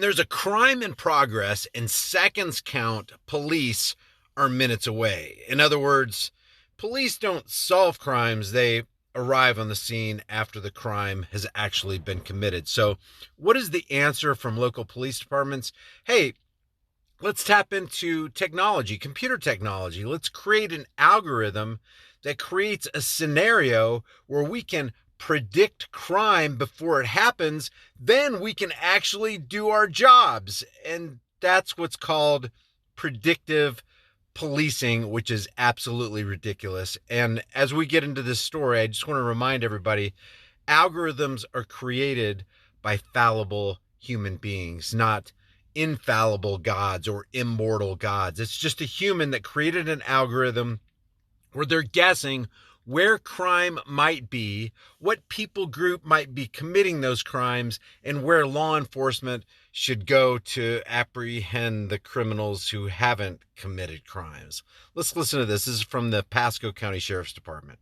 There's a crime in progress and seconds count. Police are minutes away. In other words, police don't solve crimes. They arrive on the scene after the crime has actually been committed. So what is the answer from local police departments? Hey, let's tap into technology, computer technology. Let's create an algorithm that creates a scenario where we can predict crime before it happens. Then we can actually do our jobs. And that's what's called predictive policing, which is absolutely ridiculous. And as we get into this story, I just want to remind everybody, algorithms are created by fallible human beings, not infallible gods or immortal gods. It's just a human that created an algorithm where they're guessing where crime might be, what people group might be committing those crimes, and where law enforcement should go to apprehend the criminals who haven't committed crimes. Let's listen to this. This is from the Pasco County Sheriff's Department.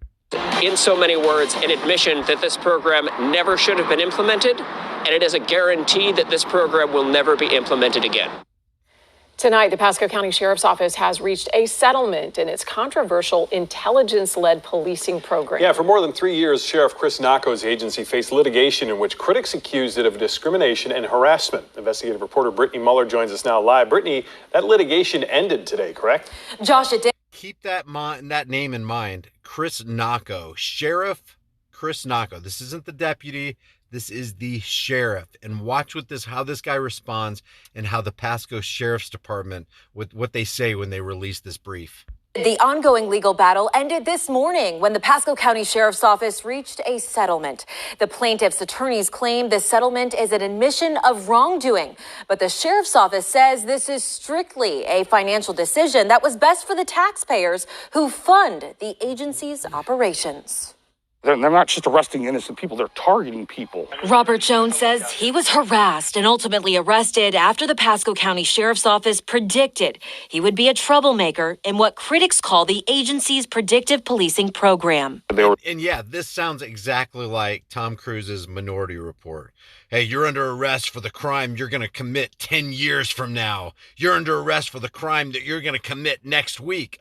In so many words, an admission that this program never should have been implemented, and it is a guarantee that this program will never be implemented again. Tonight, the Pasco County Sheriff's Office has reached a settlement in its controversial intelligence-led policing program. Yeah, for more than 3 years, Sheriff Chris Nacco's agency faced litigation in which critics accused it of discrimination and harassment. Investigative reporter Brittany Muller joins us now live. Brittany, that litigation ended today, correct? Josh, it did. Keep that name in mind. Chris Nacco, Sheriff Chris Nacco. This isn't the deputy. This is the sheriff. And watch how this guy responds and how the Pasco Sheriff's Department, what they say when they release this brief. The ongoing legal battle ended this morning when the Pasco County Sheriff's Office reached a settlement. The plaintiff's attorneys claim the settlement is an admission of wrongdoing, but the Sheriff's Office says this is strictly a financial decision that was best for the taxpayers who fund the agency's operations. They're not just arresting innocent people, they're targeting people. Robert Jones says he was harassed and ultimately arrested after the Pasco County Sheriff's Office predicted he would be a troublemaker in what critics call the agency's predictive policing program. And yeah, this sounds exactly like Tom Cruise's Minority Report. Hey, you're under arrest for the crime you're going to commit 10 years from now. You're under arrest for the crime that you're going to commit next week.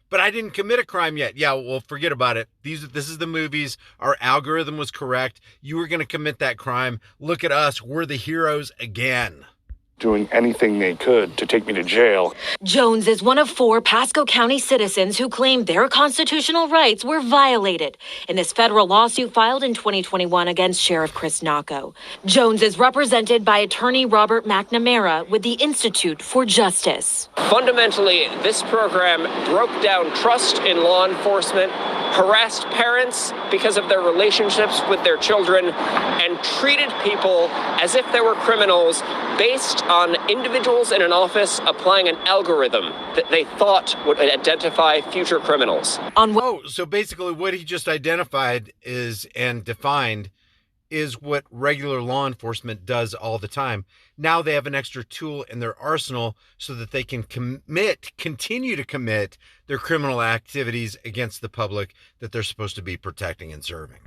But I didn't commit a crime yet. Yeah, well, forget about it. This is the movies. Our algorithm was correct. You were going to commit that crime. Look at us. We're the heroes again. Doing anything they could to take me to jail. Jones is one of 4 Pasco County citizens who claim their constitutional rights were violated in this federal lawsuit filed in 2021 against Sheriff Chris Nacco. Jones is represented by attorney Robert McNamara with the Institute for Justice. Fundamentally, this program broke down trust in law enforcement, harassed parents because of their relationships with their children, and treated people as if they were criminals based on individuals in an office applying an algorithm that they thought would identify future criminals. So basically what he just identified and defined is what regular law enforcement does all the time. Now they have an extra tool in their arsenal so that they can continue to commit their criminal activities against the public that they're supposed to be protecting and serving.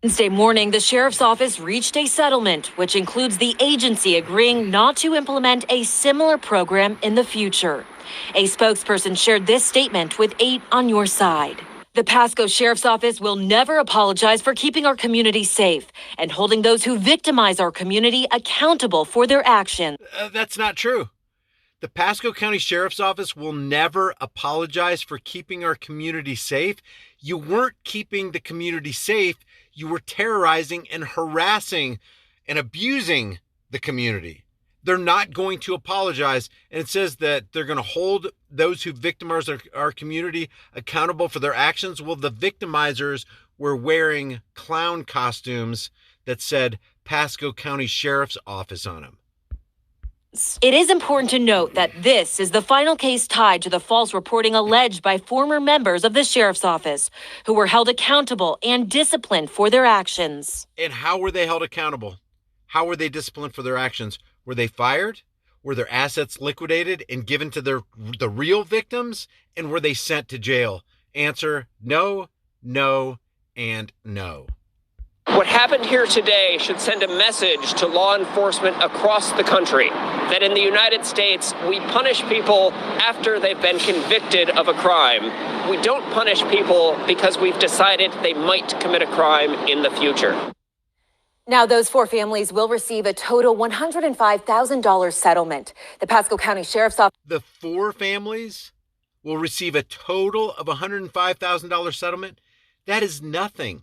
Wednesday morning, the Sheriff's Office reached a settlement, which includes the agency agreeing not to implement a similar program in the future. A spokesperson shared this statement with 8 on Your Side. The Pasco Sheriff's Office will never apologize for keeping our community safe and holding those who victimize our community accountable for their actions. That's not true. The Pasco County Sheriff's Office will never apologize for keeping our community safe. You weren't keeping the community safe. You were terrorizing and harassing and abusing the community. They're not going to apologize. And it says that they're going to hold those who victimize our community accountable for their actions. Well, the victimizers were wearing clown costumes that said Pasco County Sheriff's Office on them. It is important to note that this is the final case tied to the false reporting alleged by former members of the Sheriff's Office, who were held accountable and disciplined for their actions. And how were they held accountable? How were they disciplined for their actions? Were they fired? Were their assets liquidated and given to the real victims? And were they sent to jail? Answer, no, no, and no. What happened here today should send a message to law enforcement across the country that in the United States, we punish people after they've been convicted of a crime. We don't punish people because we've decided they might commit a crime in the future. Now, those four families will receive a total $105,000 settlement. The Pasco County Sheriff's Office. The four families will receive a total of $105,000 settlement. That is nothing.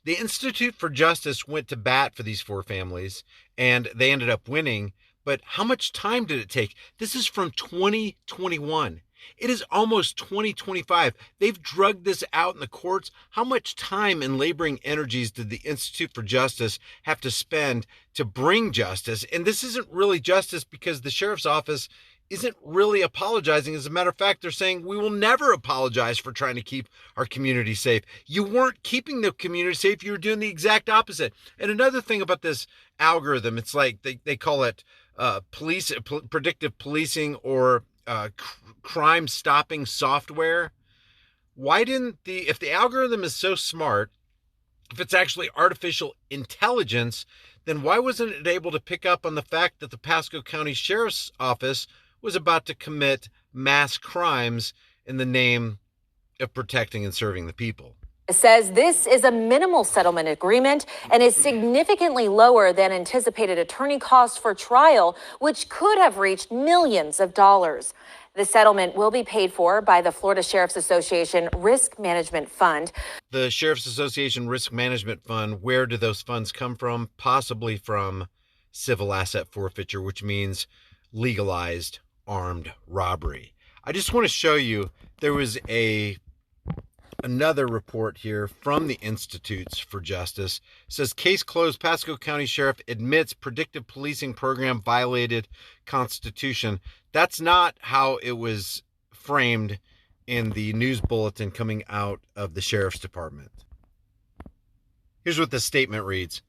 The Institute for Justice went to bat for these four families, and they ended up winning. But how much time did it take? This is from 2021. It is almost 2025. They've drugged this out in the courts. How much time and laboring energies did the Institute for Justice have to spend to bring justice? And this isn't really justice because the sheriff's office isn't really apologizing. As a matter of fact, they're saying we will never apologize for trying to keep our community safe. You weren't keeping the community safe. You were doing the exact opposite. And another thing about this algorithm, it's like they call it predictive policing or crime stopping software. Why didn't if the algorithm is so smart, if it's actually artificial intelligence, then why wasn't it able to pick up on the fact that the Pasco County Sheriff's Office was about to commit mass crimes in the name of protecting and serving the people? It says this is a minimal settlement agreement and is significantly lower than anticipated attorney costs for trial, which could have reached millions of dollars. The settlement will be paid for by the Florida Sheriff's Association Risk Management Fund. The Sheriff's Association Risk Management Fund, where do those funds come from? Possibly from civil asset forfeiture, which means legalized armed robbery. I just want to show you, there was another report here from the Institutes for Justice. It says, case closed, Pasco County Sheriff admits predictive policing program violated Constitution. That's not how it was framed in the news bulletin coming out of the Sheriff's Department. Here's what the statement reads.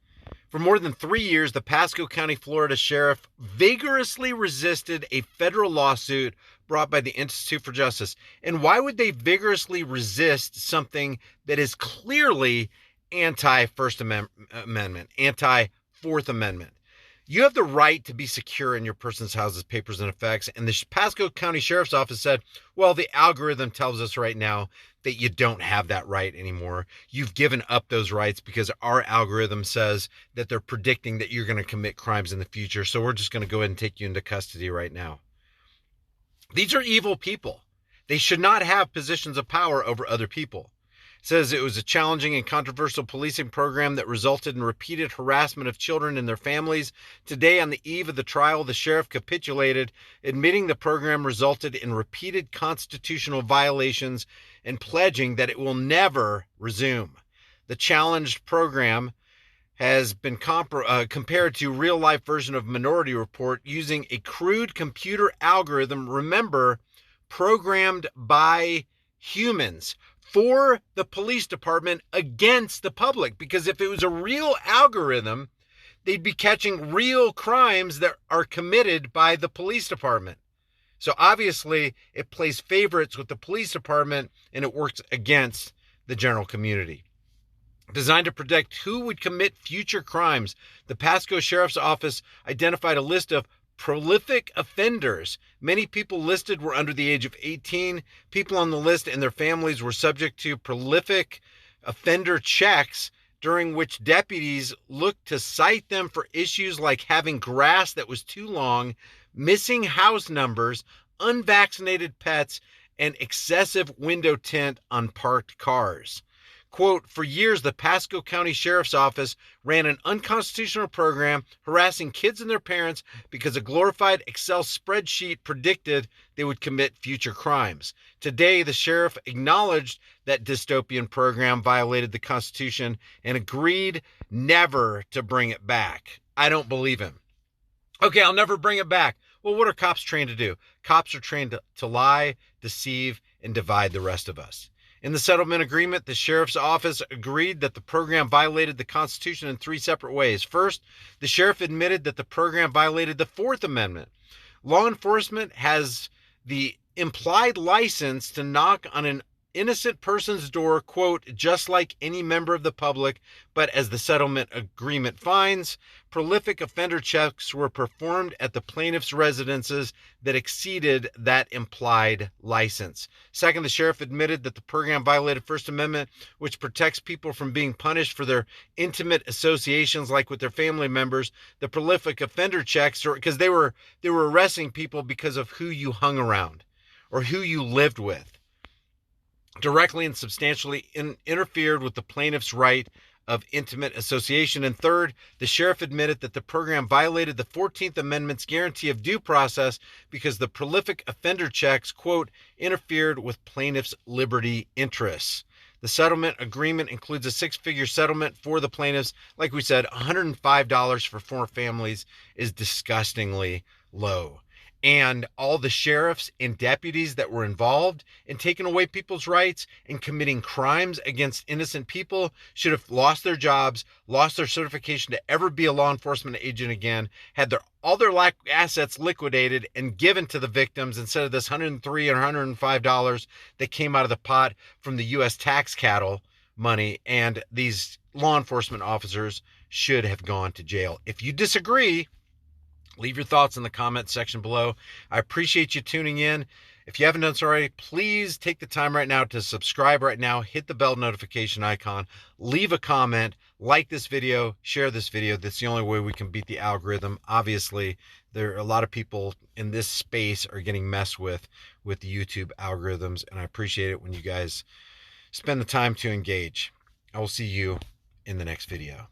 For more than 3 years, the Pasco County, Florida Sheriff vigorously resisted a federal lawsuit brought by the Institute for Justice. And why would they vigorously resist something that is clearly anti-First Amendment, anti-Fourth Amendment? You have the right to be secure in your person's houses, papers, and effects. And the Pasco County Sheriff's Office said, well, the algorithm tells us right now that you don't have that right anymore. You've given up those rights because our algorithm says that they're predicting that you're going to commit crimes in the future. So we're just going to go ahead and take you into custody right now. These are evil people. They should not have positions of power over other people. It says it was a challenging and controversial policing program that resulted in repeated harassment of children and their families. Today, on the eve of the trial, the sheriff capitulated, admitting the program resulted in repeated constitutional violations and pledging that it will never resume. The challenged program has been compared to real-life version of Minority Report using a crude computer algorithm, remember, programmed by humans for the police department against the public. Because if it was a real algorithm, they'd be catching real crimes that are committed by the police department. So obviously, it plays favorites with the police department and it works against the general community. Designed to predict who would commit future crimes, the Pasco Sheriff's Office identified a list of prolific offenders. Many people listed were under the age of 18. People on the list and their families were subject to prolific offender checks, during which deputies looked to cite them for issues like having grass that was too long, missing house numbers, unvaccinated pets, and excessive window tint on parked cars. Quote, for years, the Pasco County Sheriff's Office ran an unconstitutional program harassing kids and their parents because a glorified Excel spreadsheet predicted they would commit future crimes. Today, the sheriff acknowledged that dystopian program violated the Constitution and agreed never to bring it back. I don't believe him. Okay, I'll never bring it back. Well, what are cops trained to do? Cops are trained to lie, deceive, and divide the rest of us. In the settlement agreement, the sheriff's office agreed that the program violated the Constitution in 3 separate ways. First, the sheriff admitted that the program violated the Fourth Amendment. Law enforcement has the implied license to knock on an innocent person's door, quote, just like any member of the public, but as the settlement agreement finds, prolific offender checks were performed at the plaintiff's residences that exceeded that implied license. Second, the sheriff admitted that the program violated First Amendment, which protects people from being punished for their intimate associations, like with their family members. The prolific offender checks, because they were arresting people because of who you hung around or who you lived with, directly and substantially interfered with the plaintiff's right of intimate association. And third, the sheriff admitted that the program violated the 14th Amendment's guarantee of due process because the prolific offender checks, quote, interfered with plaintiff's liberty interests. The settlement agreement includes a six-figure settlement for the plaintiffs. Like we said, $105 for 4 families is disgustingly low. And all the sheriffs and deputies that were involved in taking away people's rights and committing crimes against innocent people should have lost their jobs, lost their certification to ever be a law enforcement agent again, had all their assets liquidated and given to the victims instead of this $103 or $105 that came out of the pot from the U.S. tax cattle money. And these law enforcement officers should have gone to jail. If you disagree, leave your thoughts in the comment section below. I appreciate you tuning in. If you haven't done so already, please take the time right now to subscribe right now, hit the bell notification icon, leave a comment, like this video, share this video. That's the only way we can beat the algorithm. Obviously, there are a lot of people in this space are getting messed with the YouTube algorithms, and I appreciate it when you guys spend the time to engage. I will see you in the next video.